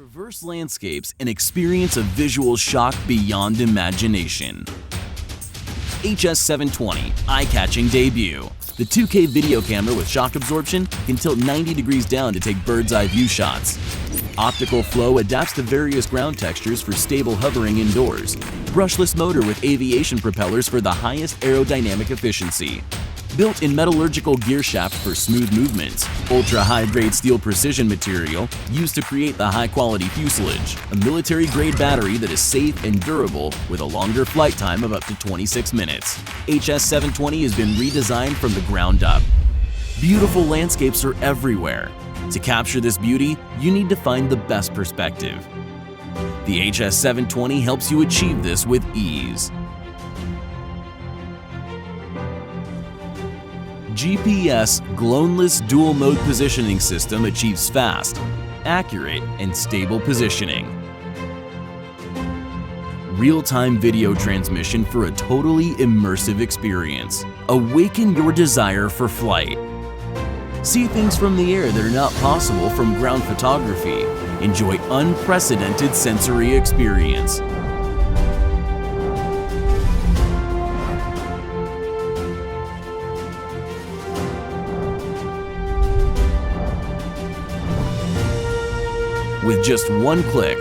Traverse landscapes and experience a visual shock beyond imagination. HS720 eye-catching debut. The 2K video camera with shock absorption can tilt 90 degrees down to take bird's-eye view shots. Optical flow adapts to various ground textures for stable hovering indoors. Brushless motor with aviation propellers for the highest aerodynamic efficiency. Built-in metallurgical gear shaft for smooth movements. Ultra-high-grade steel precision material used to create the high-quality fuselage. A military-grade battery that is safe and durable with a longer flight time of up to 26 minutes. HS720 has been redesigned from the ground up. Beautiful landscapes are everywhere. To capture this beauty, you need to find the best perspective. The HS720 helps you achieve this with ease. GPS Gloneless Dual Mode Positioning System achieves fast, accurate, and stable positioning. Real-time video transmission for a totally immersive experience. Awaken your desire for flight. See things from the air that are not possible from ground photography. Enjoy unprecedented sensory experience. With just one click,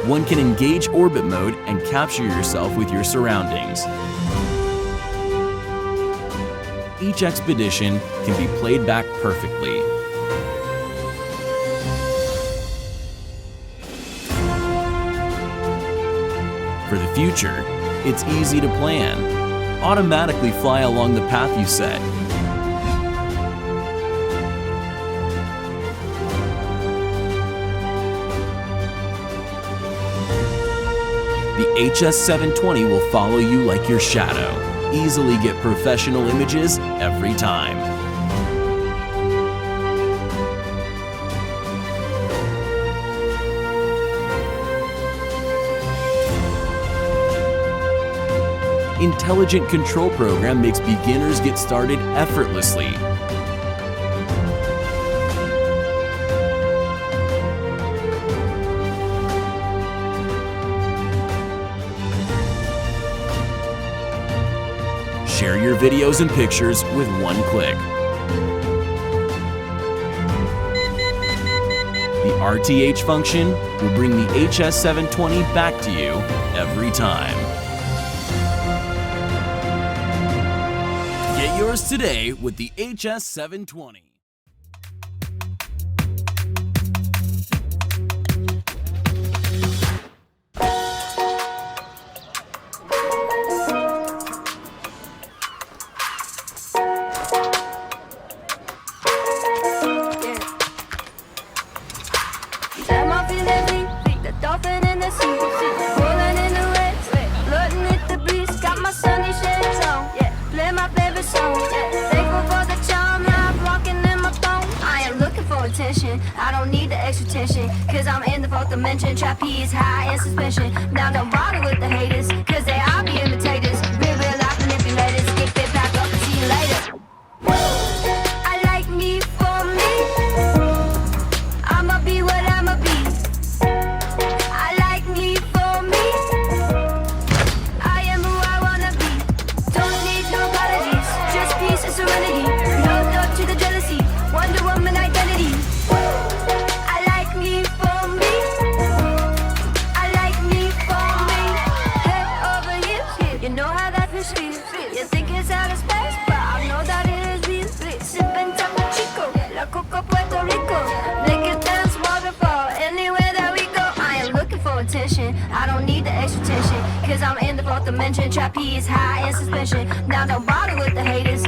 one can engage orbit mode and capture yourself with your surroundings. Each expedition can be played back perfectly. For the future, it's easy to plan. Automatically fly along the path you set. The HS720 will follow you like your shadow. Easily get professional images every time. Intelligent control program makes beginners get started effortlessly. Share your videos and pictures with one click. The RTH function will bring the HS720 back to you every time. Get yours today with the HS720. Dolphin in the sea, rolling in the waves, floating with the breeze. Got my sunny shades on, yeah. Play my favorite song, yeah. Thankful for the charm, yeah. I'm rocking in my phone. I am looking for attention. I don't need the extra tension, cause I'm in the fourth dimension. Trapeze high in suspension. Now don't bother with the haters, cause they all be imitators. Real life manipulators. Get fit back up and see you later. I like me for me. I'ma be what I'ma be. Serenity, no thought to the jealousy, Wonder Woman identity. I like me for me. I like me for me. Head over heels, you know how that feels. You think it's out of space, but I know that it is real. Sipping Taco Chico, La Coco Puerto Rico. Make it dance waterfall, anywhere that we go. I am looking for attention, I don't need the extra tension, cause I'm in the fourth dimension. Trapeze high in suspension. Now don't bother with the haters,